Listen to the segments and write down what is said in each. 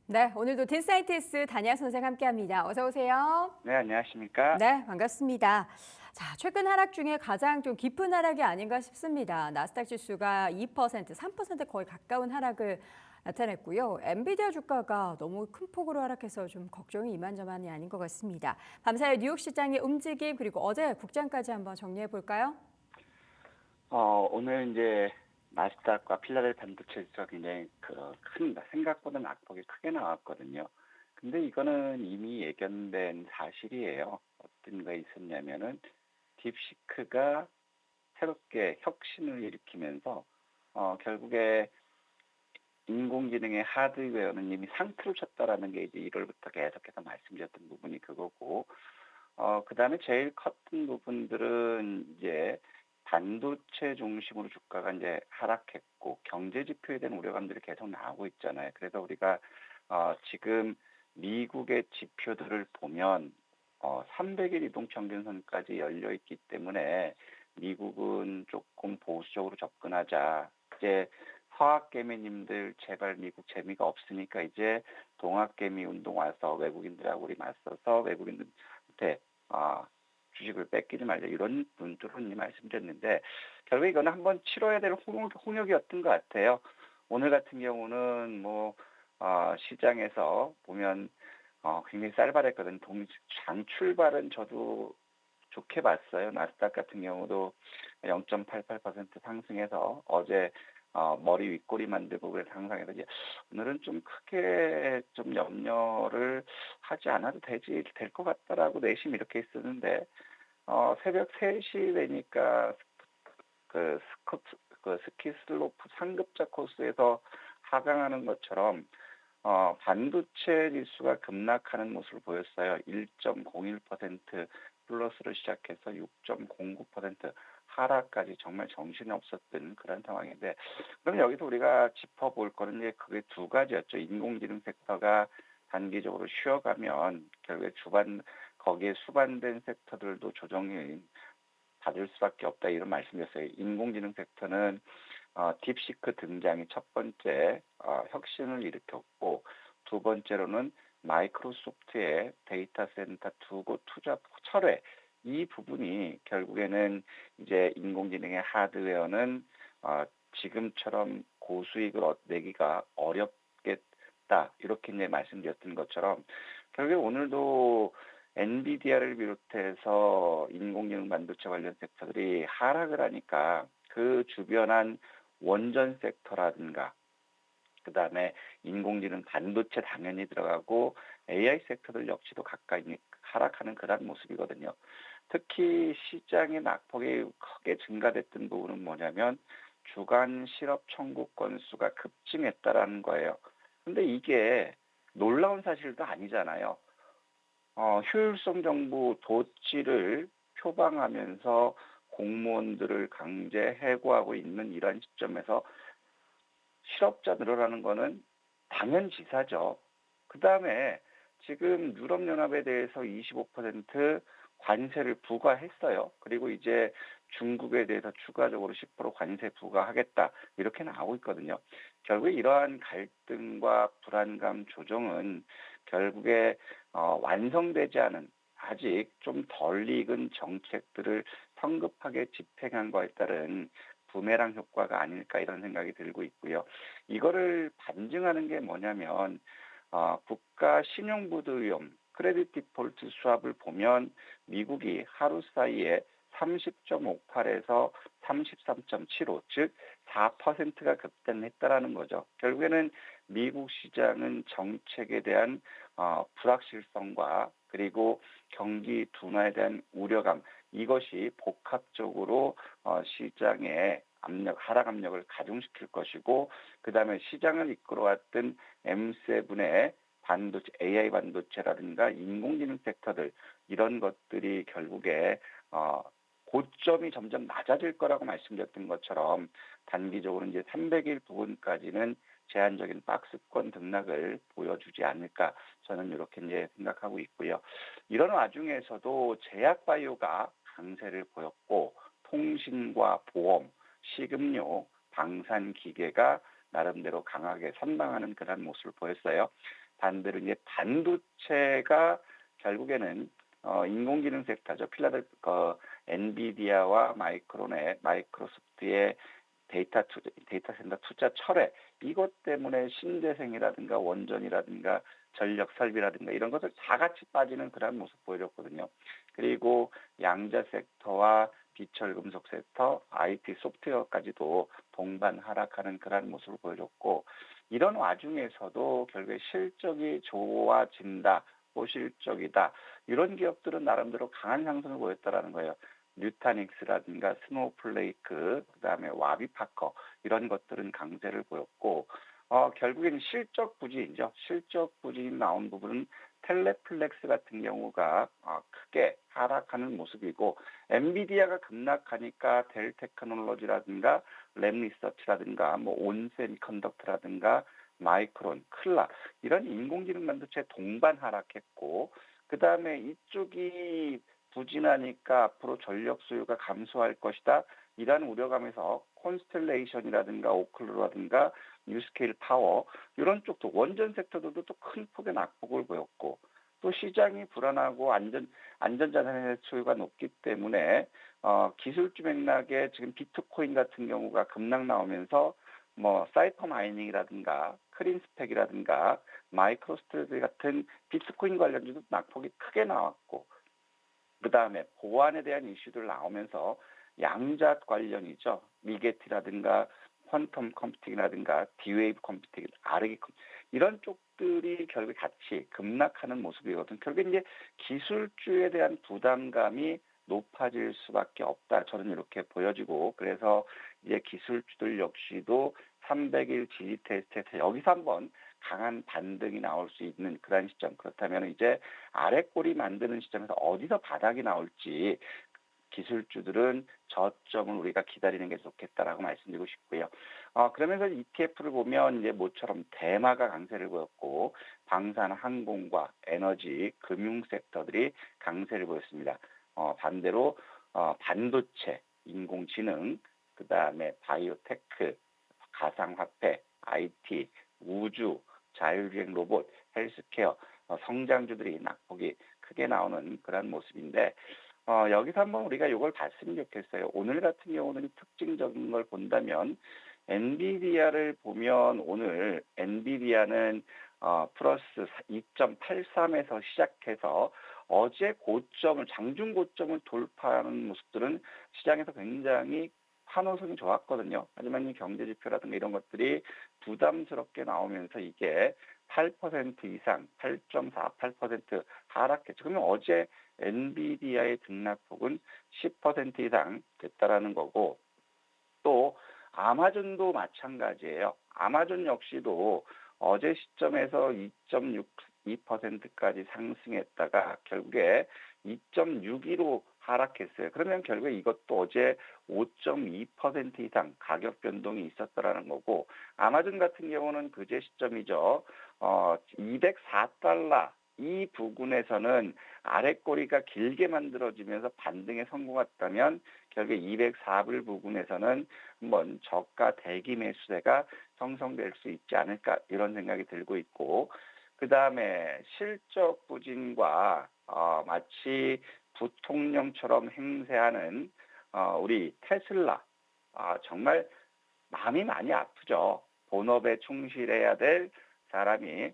네, 오늘도 딘사이티스 단양 선생 함께합니다. 어서 오세요. 네, 안녕하십니까? 네, 반갑습니다. 자, 최근 하락 중에 가장 좀 깊은 하락이 아닌가 싶습니다. 나스닥 지수가 2%, 3% 거의 가까운 하락을 나타냈고요. 엔비디아 주가가 너무 큰 폭으로 하락해서 좀 걱정이 이만저만이 아닌 것 같습니다. 밤사이 뉴욕 시장의 움직임 그리고 어제 국장까지 한번 정리해 볼까요? 오늘 이제 나스닥과 필라델피아 반도체 지수가 굉장히 큰 생각보다 낙폭이 크게 나왔거든요. 근데 이거는 이미 예견된 사실이에요. 어떤 게 있었냐면은 딥시크가 새롭게 혁신을 일으키면서 결국에 인공지능의 하드웨어는 이미 상투를 쳤다라는 게 이제 1월부터 계속해서 말씀드렸던 부분이 그거고, 그다음에 제일 컸던 부분들은 이제 반도체 중심으로 주가가 이제 하락했고 경제 지표에 대한 우려감들이 계속 나오고 있잖아요. 그래서 우리가 지금 미국의 지표들을 보면 300일 이동 평균선까지 열려 있기 때문에 미국은 조금 보수적으로 접근하자. 이제 서학개미님들 제발 미국 재미가 없으니까 이제 동학개미 운동 와서 외국인들하고 우리 맞서서 외국인들한테 주식을 뺏기지 말자 이런 분들은 이미 말씀드렸는데 결국 이거는 한번 치러야 될 홍역이었던 것 같아요. 오늘 같은 경우는 시장에서 보면 굉장히 쌀발했거든요. 장 출발은 저도 좋게 봤어요. 나스닥 같은 경우도 0.88% 상승해서 어제 머리 윗꼬리 만들고 그래서 상상해서 이제 오늘은 좀 크게 좀 염려를 하지 않아도 될 것 같다라고 내심 이렇게 있었는데 새벽 3시 되니까 그 스키 슬로프 상급자 코스에서 하강하는 것처럼 반도체 지수가 급락하는 모습을 보였어요. 1.01% 플러스로 시작해서 6.09% 하락까지 정말 정신이 없었던 그런 상황인데, 그럼 여기서 우리가 짚어볼 거는 이제 그게 두 가지였죠. 인공지능 섹터가 단기적으로 쉬어가면 결국에 거기에 수반된 섹터들도 조정이 받을 수밖에 없다 이런 말씀이었어요. 인공지능 섹터는 딥시크 등장이 첫 번째 혁신을 일으켰고 두 번째로는 마이크로소프트의 데이터 센터 두고 투자 철회 이 부분이 결국에는 이제 인공지능의 하드웨어는 지금처럼 고수익을 내기가 어렵겠다 이렇게 이제 말씀드렸던 것처럼 결국에 오늘도 엔비디아를 비롯해서 인공지능 반도체 관련 섹터들이 하락을 하니까 그 주변한 원전 섹터라든가 그다음에 인공지능 반도체 당연히 들어가고 AI 섹터들 역시도 가까이 하락하는 그런 모습이거든요. 특히 시장의 낙폭이 크게 증가됐던 부분은 뭐냐면 주간 실업 청구 건수가 급증했다라는 거예요. 근데 이게 놀라운 사실도 아니잖아요. 효율성 정보 도치를 표방하면서 공무원들을 강제 해고하고 있는 이런 시점에서 실업자 늘어나는 거는 당연지사죠. 그 다음에 지금 유럽연합에 대해서 25% 관세를 부과했어요. 그리고 이제 중국에 대해서 추가적으로 10% 관세 부과하겠다. 이렇게 나오고 있거든요. 결국에 이러한 갈등과 불안감 조정은 결국에 완성되지 않은 아직 좀 덜 익은 정책들을 성급하게 집행한 거에 따른 부메랑 효과가 아닐까 이런 생각이 들고 있고요. 이거를 반증하는 게 뭐냐면 국가 신용부도 위험, 크레딧 디폴트 수합을 보면 미국이 하루 사이에 30.58에서 33.75, 즉 4%가 급등했다라는 거죠. 결국에는 미국 시장은 정책에 대한 불확실성과 그리고 경기 둔화에 대한 우려감 이것이 복합적으로 시장의 하락 압력을 가중시킬 것이고 그다음에 시장을 이끌어왔던 M7의 반도체, AI 반도체라든가 인공지능 섹터들 이런 것들이 결국에 고점이 점점 낮아질 거라고 말씀드렸던 것처럼 단기적으로 이제 300일 부근까지는 제한적인 박스권 등락을 보여주지 않을까 저는 이렇게 이제 생각하고 있고요. 이런 와중에서도 제약바이오가 강세를 보였고 통신과 보험, 식음료, 방산기계가 나름대로 강하게 선방하는 그런 모습을 보였어요. 반대로 이제 반도체가 결국에는 인공지능 섹터죠. 엔비디아와 마이크로소프트의 데이터 센터 투자 철회, 이것 때문에 신재생이라든가 원전이라든가 전력 설비라든가 이런 것을 다 같이 빠지는 그런 모습 보여줬거든요. 그리고 양자 섹터와 비철금속 섹터, IT 소프트웨어까지도 동반 하락하는 그런 모습을 보여줬고, 이런 와중에서도 결국에 실적이 좋아진다, 호실적이다, 이런 기업들은 나름대로 강한 상승을 보였다라는 거예요. 뉴타닉스라든가 스노우플레이크, 그다음에 와비파커, 이런 것들은 강세를 보였고, 결국에는 실적 부진이죠. 실적 부진이 나온 부분은 텔레플렉스 같은 경우가 크게 하락하는 모습이고, 엔비디아가 급락하니까 델 테크놀로지라든가 램리서치라든가 뭐 온세미컨덕트라든가 마이크론, 클라, 이런 인공지능 반도체 동반 하락했고, 그다음에 이쪽이 부진하니까 앞으로 전력 수요가 감소할 것이다, 이런 우려감에서 콘스텔레이션이라든가 오클루라든가 뉴스케일 파워, 이런 쪽도 원전 섹터들도 또 큰 폭의 낙폭을 보였고, 또 시장이 불안하고 안전자산의 수요가 높기 때문에 기술주 맥락에 지금 비트코인 같은 경우가 급락 나오면서 뭐 사이퍼 마이닝이라든가 크린스펙이라든가 마이크로스트레드 같은 비트코인 관련주도 낙폭이 크게 나왔고, 그 다음에 보안에 대한 이슈들 나오면서 양자 관련이죠. 미게티라든가 퀀텀 컴퓨팅이라든가 디웨이브 컴퓨팅, 아르기 컴퓨팅, 이런 쪽들이 결국에 같이 급락하는 모습이거든. 결국에 이제 기술주에 대한 부담감이 높아질 수밖에 없다. 저는 이렇게 보여지고, 그래서 이제 기술주들 역시도 300일 지지 테스트에서 여기서 한번 강한 반등이 나올 수 있는 그런 시점. 그렇다면 이제 아래 꼬리 만드는 시점에서 어디서 바닥이 나올지 기술주들은 저점을 우리가 기다리는 게 좋겠다라고 말씀드리고 싶고요. 그러면서 ETF를 보면 이제 모처럼 대마가 강세를 보였고, 방산, 항공과 에너지, 금융 섹터들이 강세를 보였습니다. 반대로 반도체, 인공지능, 그 다음에 바이오테크, 가상화폐, IT, 우주, 자율주행 로봇, 헬스케어, 성장주들이 낙폭이 크게 나오는 그런 모습인데, 여기서 한번 우리가 이걸 봤으면 좋겠어요. 오늘 같은 경우는 특징적인 걸 본다면, 엔비디아를 보면 오늘 엔비디아는 플러스 2.83에서 시작해서 어제 고점을, 장중 고점을 돌파하는 모습들은 시장에서 굉장히 환호성이 좋았거든요. 하지만 이 경제 지표라든가 이런 것들이 부담스럽게 나오면서 이게 8% 이상, 8.48% 하락했죠. 그러면 어제 엔비디아의 등락폭은 10% 이상 됐다라는 거고, 또 아마존도 마찬가지예요. 아마존 역시도 어제 시점에서 2.62%까지 상승했다가 결국에 2.62로 하락했어요. 그러면 결국에 이것도 어제 5.2% 이상 가격 변동이 있었다라는 거고, 아마존 같은 경우는 그제 시점이죠. 204달러, 이 부근에서는 아랫꼬리가 길게 만들어지면서 반등에 성공했다면 결국에 204불 부근에서는 한번 저가 대기 매수세가 형성될 수 있지 않을까, 이런 생각이 들고 있고, 그 다음에 실적 부진과 마치 부통령처럼 행세하는 우리 테슬라, 정말 마음이 많이 아프죠. 본업에 충실해야 될 사람이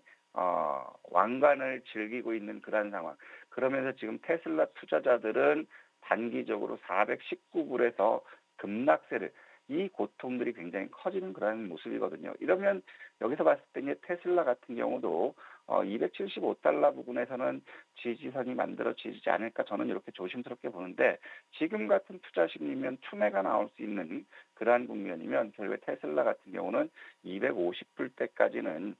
왕관을 즐기고 있는 그런 상황. 그러면서 지금 테슬라 투자자들은 단기적으로 419불에서 급락세를, 이 고통들이 굉장히 커지는 그런 모습이거든요. 이러면 여기서 봤을 때 이제 테슬라 같은 경우도 275달러 부근에서는 지지선이 만들어지지 않을까, 저는 이렇게 조심스럽게 보는데, 지금 같은 투자 심리면 투매가 나올 수 있는 그러한 국면이면 결국에 테슬라 같은 경우는 250불대까지는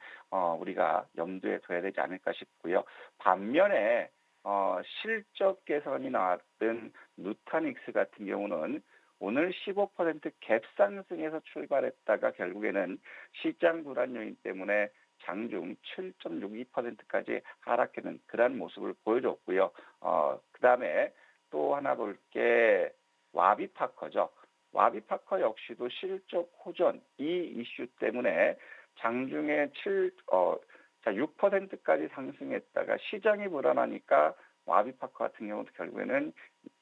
우리가 염두에 둬야 되지 않을까 싶고요. 반면에 실적 개선이 나왔던 누타닉스 같은 경우는 오늘 15% 갭상승에서 출발했다가 결국에는 시장 불안 요인 때문에 장중 7.62%까지 하락하는 그러한 모습을 보여줬고요. 그 다음에 또 하나 볼 게 와비파커죠. 와비파커 역시도 실적 호전 이 이슈 때문에 장중에 6%까지 상승했다가 시장이 불안하니까 와비파커 같은 경우도 결국에는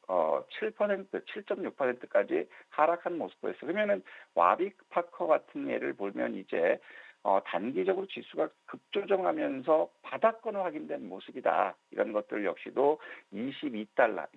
7.6%까지 하락한 모습 보였어요. 그러면은 와비파커 같은 예를 보면 이제 단기적으로 지수가 급조정하면서 바닥권을 확인된 모습이다. 이런 것들 역시도 21달러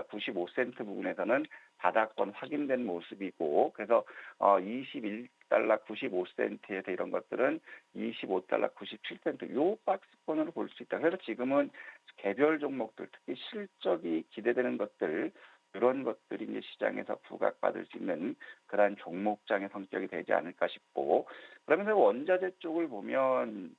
95센트 부분에서는 바닥권 확인된 모습이고, 그래서 21달러 95센트에서 이런 것들은 25달러 97센트 요 박스권으로 볼 수 있다. 그래서 지금은 개별 종목들, 특히 실적이 기대되는 것들, 이런 것들이 이제 시장에서 부각받을 수 있는 그러한 종목장의 성격이 되지 않을까 싶고, 그러면서 원자재 쪽을 보면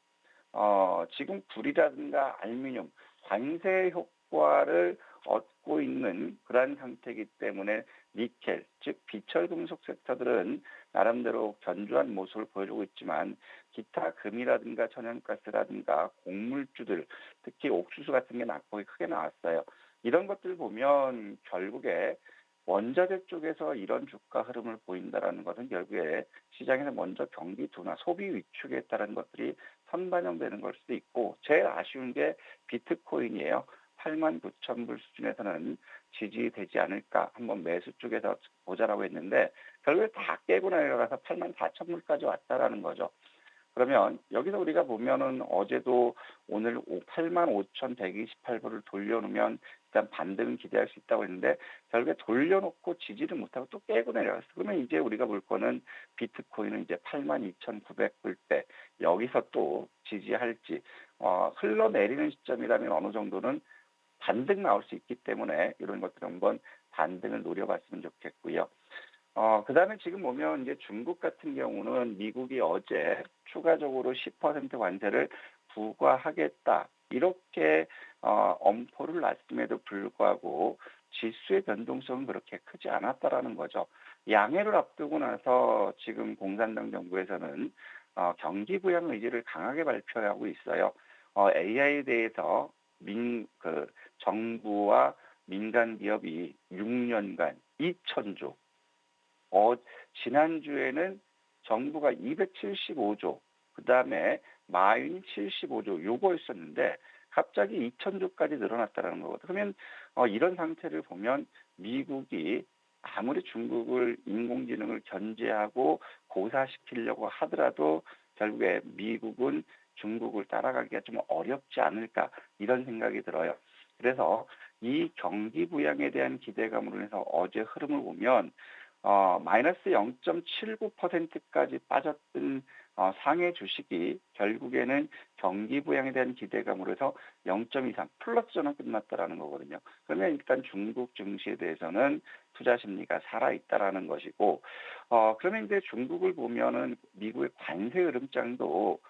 지금 불이라든가 알루미늄 관세 효과를 얻고 있는 그러한 상태이기 때문에 니켈, 즉 비철 금속 섹터들은 나름대로 견조한 모습을 보여주고 있지만, 기타 금이라든가 천연가스라든가 곡물주들, 특히 옥수수 같은 게 낙폭이 크게 나왔어요. 이런 것들 보면 결국에 원자재 쪽에서 이런 주가 흐름을 보인다라는 것은 결국에 시장에서 먼저 경기 둔화, 소비 위축에 따른 것들이 선반영되는 걸 수도 있고, 제일 아쉬운 게 비트코인이에요. 89,000불 수준에서는 지지되지 않을까, 한번 매수 쪽에서 보자라고 했는데 결국에 다 깨고 내려가서 84,000불까지 왔다라는 거죠. 그러면 여기서 우리가 보면은 어제도 오늘 85,128불을 돌려놓으면 일단 반등은 기대할 수 있다고 했는데 결국에 돌려놓고 지지를 못하고 또 깨고 내려갔어. 그러면 이제 우리가 볼 거는 비트코인은 이제 82,900불대 여기서 또 지지할지, 흘러내리는 시점이라면 어느 정도는 반등 나올 수 있기 때문에 이런 것들 한번 반등을 노려봤으면 좋겠고요. 그다음에 지금 보면 이제 중국 같은 경우는 미국이 어제 추가적으로 10% 관세를 부과하겠다, 이렇게 엄포를 놨음에도 불구하고 지수의 변동성은 그렇게 크지 않았다라는 거죠. 양해를 앞두고 나서 지금 공산당 정부에서는 경기 부양 의지를 강하게 발표하고 있어요. AI에 대해서 정부와 민간 기업이 6년간 2천조, 지난주에는 정부가 275조, 그 다음에 마윈이 75조 요거였었는데 갑자기 2천조까지 늘어났다는 거거든요. 그러면 이런 상태를 보면 미국이 아무리 중국을 인공지능을 견제하고 고사시키려고 하더라도 결국에 미국은 중국을 따라가기가 좀 어렵지 않을까, 이런 생각이 들어요. 그래서 이 경기 부양에 대한 기대감으로 해서 어제 흐름을 보면 마이너스 0.79%까지 빠졌던 상해 주식이 결국에는 경기 부양에 대한 기대감으로 해서 0.23 플러스 전환 끝났다라는 거거든요. 그러면 일단 중국 증시에 대해서는 투자 심리가 살아있다라는 것이고, 그러면 이제 중국을 보면은 미국의 관세 흐름장도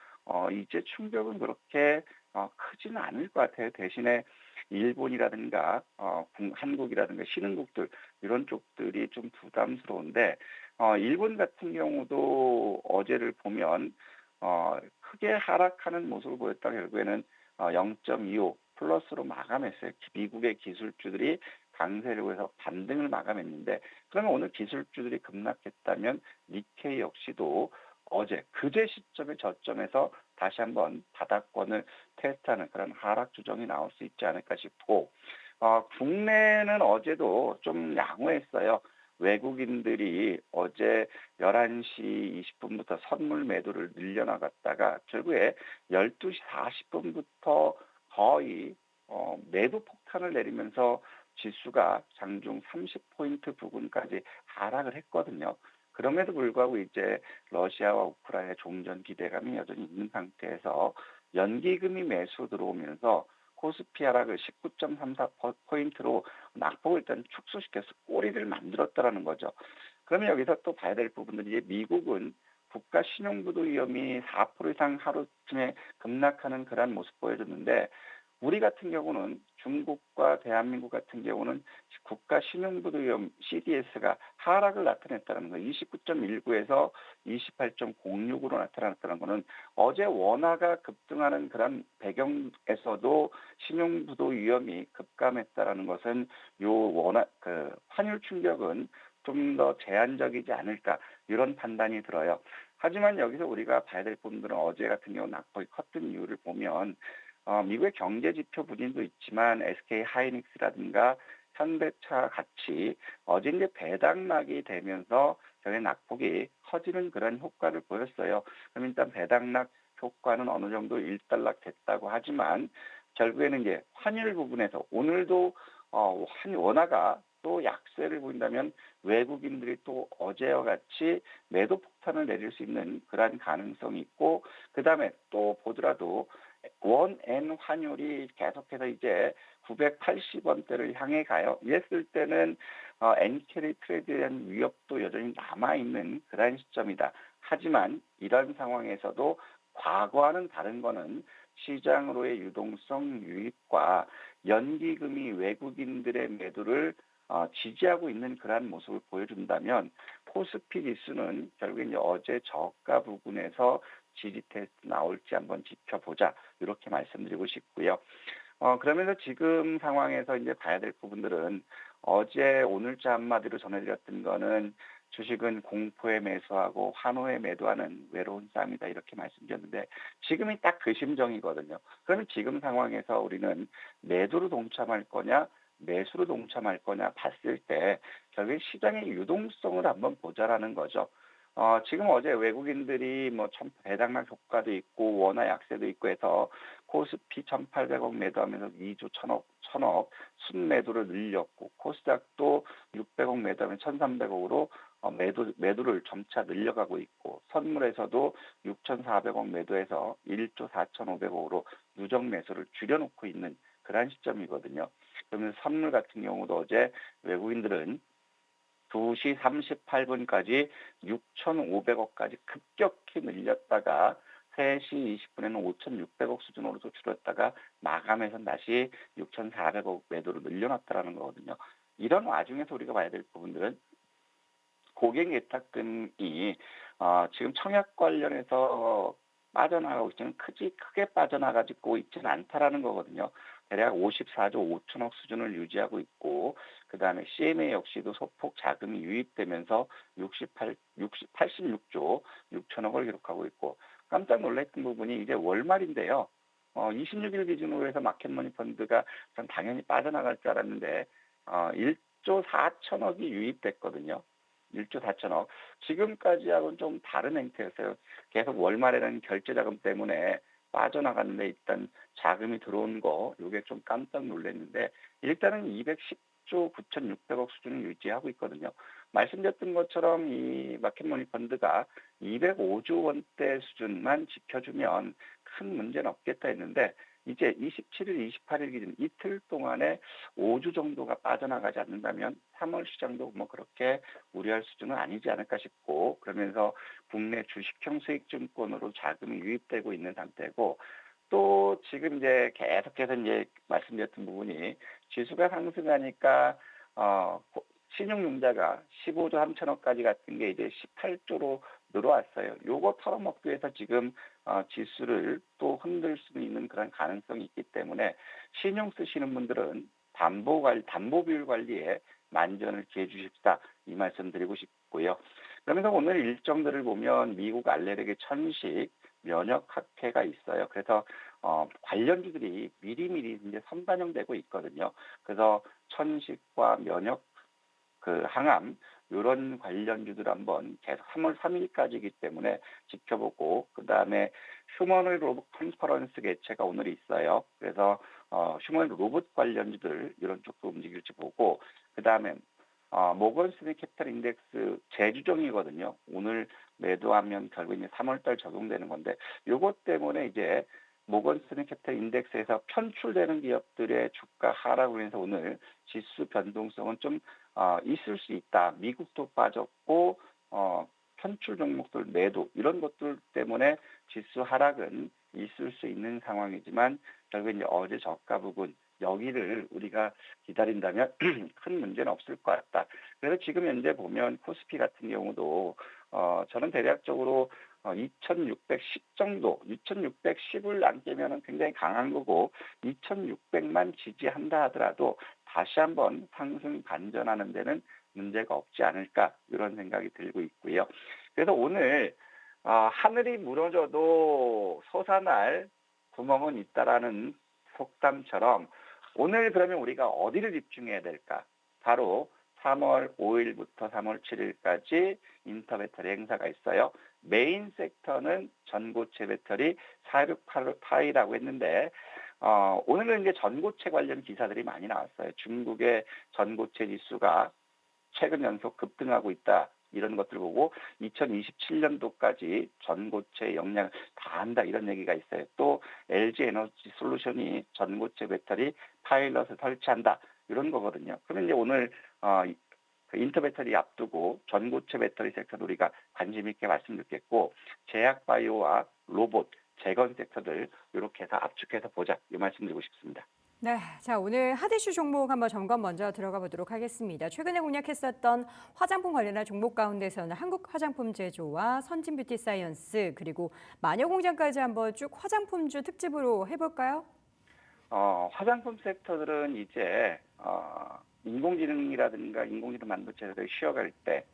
이제 충격은 그렇게 크지는 않을 것 같아요. 대신에 일본이라든가 한국이라든가 신흥국들, 이런 쪽들이 좀 부담스러운데, 일본 같은 경우도 어제를 보면 크게 하락하는 모습을 보였다 결국에는 0.25 플러스로 마감했어요. 미국의 기술주들이 강세를 해서 반등을 마감했는데, 그러면 오늘 기술주들이 급락했다면 니케이 역시도 그제 시점의 저점에서 다시 한번 바닥권을 테스트하는 그런 하락 조정이 나올 수 있지 않을까 싶고, 국내는 어제도 좀 양호했어요. 외국인들이 어제 11시 20분부터 선물 매도를 늘려나갔다가 결국에 12시 40분부터 거의 매도 폭탄을 내리면서 지수가 장중 30포인트 부근까지 하락을 했거든요. 그럼에도 불구하고 이제 러시아와 우크라이나의 종전 기대감이 여전히 있는 상태에서 연기금이 매수 들어오면서 코스피 하락을 19.34포인트로 낙폭을 일단 축소시켜서 꼬리를 만들었다라는 거죠. 그러면 여기서 또 봐야 될 부분은 이제 미국은 국가 신용부도 위험이 4% 이상 하루쯤에 급락하는 그런 모습 보여줬는데, 우리 같은 경우는 중국과 대한민국 같은 경우는 국가 신용부도 위험 CDS가 하락을 나타냈다는 거, 29.19에서 28.06으로 나타났다는 것은 어제 원화가 급등하는 그런 배경에서도 신용부도 위험이 급감했다라는 것은 요 환율 충격은 좀 더 제한적이지 않을까 이런 판단이 들어요. 하지만 여기서 우리가 봐야 될 부분들은 어제 같은 경우 낙폭이 컸던 이유를 보면 미국의 경제 지표 부진도 있지만 SK 하이닉스라든가 현대차 같이 어제 이제 배당락이 되면서 저의 낙폭이 커지는 그런 효과를 보였어요. 그럼 일단 배당락 효과는 어느 정도 일단락 됐다고 하지만 결국에는 이제 환율 부분에서 오늘도 원화가 또 약세를 보인다면 외국인들이 또 어제와 같이 매도 폭탄을 내릴 수 있는 그러한 가능성이 있고 그다음에 또 보더라도 원엔 환율이 계속해서 이제 980원대를 향해 가요. 이랬을 때는 엔캐리 트레이드에 대한 위협도 여전히 남아있는 그런 시점이다. 하지만 이런 상황에서도 과거와는 다른 거는 시장으로의 유동성 유입과 연기금이 외국인들의 매도를 지지하고 있는 그러한 모습을 보여준다면 코스피 지수는 결국에 이제 어제 저가 부분에서 지지 테스트 나올지 한번 지켜보자 이렇게 말씀드리고 싶고요. 그러면서 지금 상황에서 이제 봐야 될 부분들은 어제 오늘자 한마디로 전해드렸던 거는 주식은 공포에 매수하고 환호에 매도하는 외로운 싸움이다 이렇게 말씀드렸는데 지금이 딱 그 심정이거든요. 그러면 지금 상황에서 우리는 매도로 동참할 거냐 매수로 동참할 거냐 봤을 때 결국 시장의 유동성을 한번 보자라는 거죠. 지금 어제 외국인들이 뭐 배당락 효과도 있고 원화 약세도 있고 해서 코스피 1,800억 매도하면서 2조 1,000억 순매도를 늘렸고 코스닥도 600억 매도하면 1,300억으로 매도를 점차 늘려가고 있고 선물에서도 6,400억 매도해서 1조 4,500억으로 누적 매수를 줄여놓고 있는 그러한 시점이거든요. 그러면 선물 같은 경우도 어제 외국인들은 2시 38분까지 6,500억까지 급격히 늘렸다가 3시 20분에는 5,600억 수준으로 줄였다가 마감해서 다시 6,400억 매도로 늘려놨다라는 거거든요. 이런 와중에서 우리가 봐야 될 부분들은 고객 예탁금이 지금 청약 관련해서 빠져나가고 있지만 크게 빠져나가지고 있지는 않다라는 거거든요. 대략 54조 5천억 수준을 유지하고 있고 그다음에 CMA 역시도 소폭 자금이 유입되면서 86조 6천억을 기록하고 있고 깜짝 놀랐던 부분이 이제 월말인데요. 26일 기준으로 해서 마켓머니 펀드가 전 당연히 빠져나갈 줄 알았는데 1조 4천억이 유입됐거든요. 1조 4천억. 지금까지하고는 좀 다른 행태였어요. 계속 월말에는 결제 자금 때문에 빠져나갔는데 일단 자금이 들어온 거 이게 좀 깜짝 놀랐는데 일단은 210조 9,600억 수준을 유지하고 있거든요. 말씀드렸던 것처럼 이 마켓머니 펀드가 205조 원대 수준만 지켜주면 큰 문제는 없겠다 했는데 이제 27일, 28일 기준 이틀 동안에 5주 정도가 빠져나가지 않는다면 3월 시장도 뭐 그렇게 우려할 수준은 아니지 않을까 싶고 그러면서 국내 주식형 수익증권으로 자금이 유입되고 있는 상태고 또 지금 이제 계속해서 이제 말씀드렸던 부분이 지수가 상승하니까 신용융자가 15조 3천억까지 갔던 게 이제 18조로 늘어왔어요. 요거 털어먹기 위해서 지금 지수를 또 흔들 수 있는 그런 가능성이 있기 때문에 신용 쓰시는 분들은 담보 비율 관리에 만전을 기해 주십사 이 말씀 드리고 싶고요. 그러면서 오늘 일정들을 보면 미국 알레르기 천식 면역 학회가 있어요. 그래서 관련주들이 미리미리 이제 선반영되고 있거든요. 그래서 천식과 면역 항암 이런 관련주들 한번 계속 3월 3일까지이기 때문에 지켜보고 그다음에 휴머노이드 로봇 컨퍼런스 개최가 오늘 있어요. 그래서 휴머노이드 로봇 관련주들 이런 쪽도 움직일지 보고 그다음에 모건 스탠리 캐피탈 인덱스 재조정이거든요. 오늘 매도하면 결국 이제 3월달 적용되는 건데 요것 때문에 이제 모건 스탠리 캐피탈 인덱스에서 편출되는 기업들의 주가 하락으로 인해서 오늘 지수 변동성은 좀 있을 수 있다. 미국도 빠졌고 편출 종목들 매도 이런 것들 때문에 지수 하락은 있을 수 있는 상황이지만 결국 이제 어제 저가 부분 여기를 우리가 기다린다면 큰 문제는 없을 것 같다. 그래서 지금 현재 보면 코스피 같은 경우도 저는 대략적으로 2,610 정도, 2,610을 안 깨면은 굉장히 강한 거고 2,600만 지지한다 하더라도 다시 한번 상승 반전하는 데는 문제가 없지 않을까 이런 생각이 들고 있고요. 그래서 오늘 하늘이 무너져도 솟아날 구멍은 있다라는 속담처럼 오늘 그러면 우리가 어디를 집중해야 될까? 바로 3월 5일부터 3월 7일까지 인터배터리 행사가 있어요. 메인 섹터는 전고체 배터리 468이라고 했는데 오늘은 이제 전고체 관련 기사들이 많이 나왔어요. 중국의 전고체 지수가 최근 연속 급등하고 있다. 이런 것들 보고 2027년도까지 전고체 역량 다 한다 이런 얘기가 있어요. 또 LG 에너지 솔루션이 전고체 배터리 파일럿을 설치한다 이런 거거든요. 그러면 이제 오늘 그 인터배터리 앞두고 전고체 배터리 섹터도 우리가 관심 있게 말씀 듣겠고 제약바이오와 로봇, 재건 섹터들 이렇게 해서 압축해서 보자 이 말씀 드리고 싶습니다. 네, 자 오늘 핫이슈 종목 한번 점검 먼저 들어가 보도록 하겠습니다. 최근에 공략했었던 화장품 관련한 종목 가운데서는 한국 화장품 제조와 선진 뷰티 사이언스 그리고 마녀공장까지 한번 쭉 화장품주 특집으로 해볼까요? 화장품 섹터들은 이제 인공지능이라든가 인공지능 반도체를 쉬어갈 때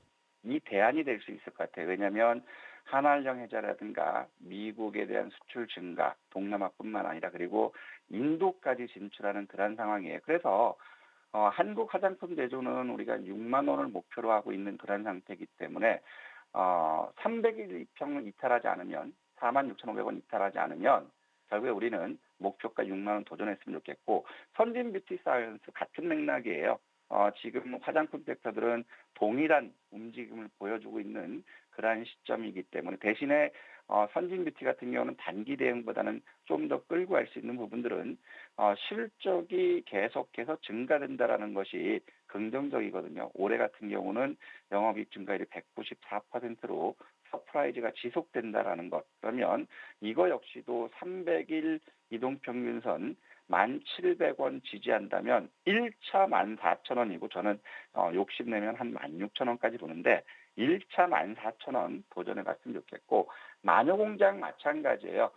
이 대안이 될 수 있을 것 같아요. 왜냐하면 한한령 해자라든가 미국에 대한 수출 증가, 동남아뿐만 아니라 그리고 인도까지 진출하는 그런 상황이에요. 그래서 한국 화장품 제조는 우리가 6만 원을 목표로 하고 있는 그런 상태이기 때문에 300일 입평을 이탈하지 않으면 46,500원 이탈하지 않으면 결국에 우리는 목표가 6만 원 도전했으면 좋겠고 선진 뷰티 사이언스 같은 맥락이에요. 지금 화장품 섹터들은 동일한 움직임을 보여주고 있는 그러한 시점이기 때문에 대신에 선진 뷰티 같은 경우는 단기 대응보다는 좀 더 끌고 갈 수 있는 부분들은 실적이 계속해서 증가된다라는 것이 긍정적이거든요. 올해 같은 경우는 영업이익 증가율이 194%로 서프라이즈가 지속된다라는 것. 그러면 이거 역시도 300일 이동평균선 1,700원 지지한다면 1차 14,000원이고 저는 욕심내면 한 16,000원까지 보는데 1차 14,000원 도전해 봤으면 좋겠고 마녀공장 마찬가지예요.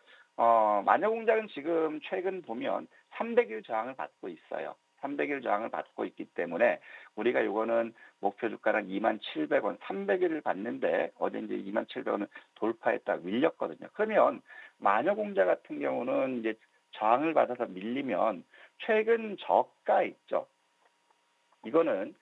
마녀공장은 지금 최근 보면 300일 저항을 받고 있어요. 300일 저항을 받고 있기 때문에 우리가 이거는 목표 주가는 27,000원, 300일을 받는데 어제 이제 27,000원을 돌파했다 밀렸거든요. 그러면 마녀공장 같은 경우는 이제 저항을 받아서 밀리면 최근 저가 있죠. 이거는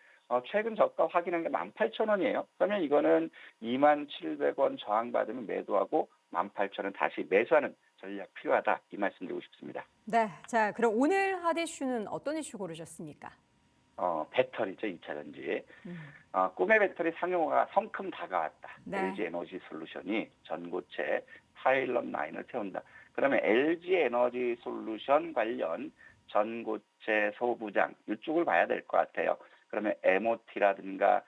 최근 저가 확인한 게 18,000원이에요. 그러면 이거는 27,000원 저항받으면 매도하고 18,000원 다시 매수하는 전략 필요하다. 이 말씀 드리고 싶습니다. 네, 자 그럼 오늘 핫이슈는 어떤 이슈 고르셨습니까? 배터리죠, 2차전지. 음, 꿈의 배터리 상용화가 성큼 다가왔다. 네. LG 에너지 솔루션이 전고체 파일럿 라인을 세운다. 그러면 LG 에너지 솔루션 관련 전고체 소부장 이쪽을 봐야 될 것 같아요. 그러면 MOT라든가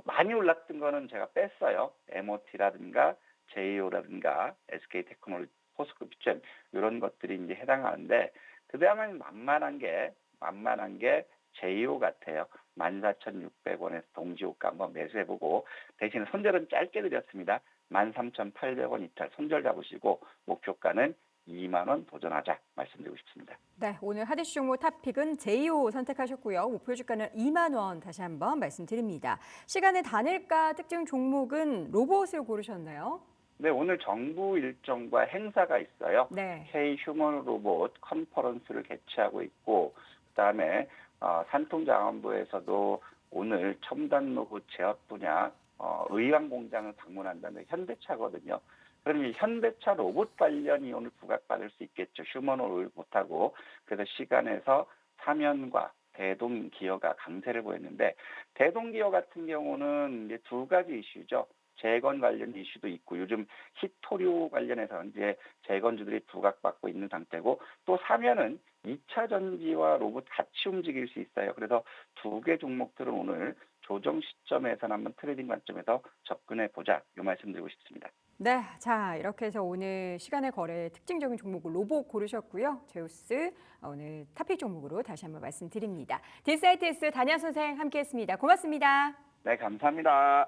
많이 올랐던 거는 제가 뺐어요. MOT라든가 JO라든가 SK테크놀로지, 포스코 피처엠 이런 것들이 이제 해당하는데 그다음에 만만한 게 JO 같아요. 14,600원에서 동지호가 한번 매수해보고 대신에 손절은 짧게 드렸습니다. 13,800원 이탈 손절 잡으시고 목표가는 2만 원 도전하자 말씀드리고 싶습니다. 네, 오늘 핫이슈 종목 탑픽은 제이오 선택하셨고요. 목표 주가는 2만 원 다시 한번 말씀드립니다. 시간의 단일가 특징 종목은 로봇을 고르셨나요? 네, 오늘 정부 일정과 행사가 있어요. 네. K 휴먼 로봇 컨퍼런스를 개최하고 있고 그다음에 산통자원부에서도 오늘 첨단 로봇 제어 분야 의왕 공장을 방문한다는 현대차거든요. 그러면 현대차 로봇 관련이 오늘 부각받을 수 있겠죠. 휴머노를 못하고 그래서 시간에서 사면과 대동기어가 강세를 보였는데 대동기어 같은 경우는 이제 두 가지 이슈죠. 재건 관련 이슈도 있고 요즘 히토류 관련해서 이제 재건주들이 부각받고 있는 상태고 또 사면은 2차 전지와 로봇 같이 움직일 수 있어요. 그래서 두 개 종목들은 오늘 조정 시점에서 한번 트레이딩 관점에서 접근해 보자 이 말씀드리고 싶습니다. 네, 자 이렇게 해서 오늘 시간의 거래 특징적인 종목을 로봇 고르셨고요. 제우스 오늘 탑픽 종목으로 다시 한번 말씀드립니다. 딜사이트스 단양 선생 함께했습니다. 고맙습니다. 네, 감사합니다.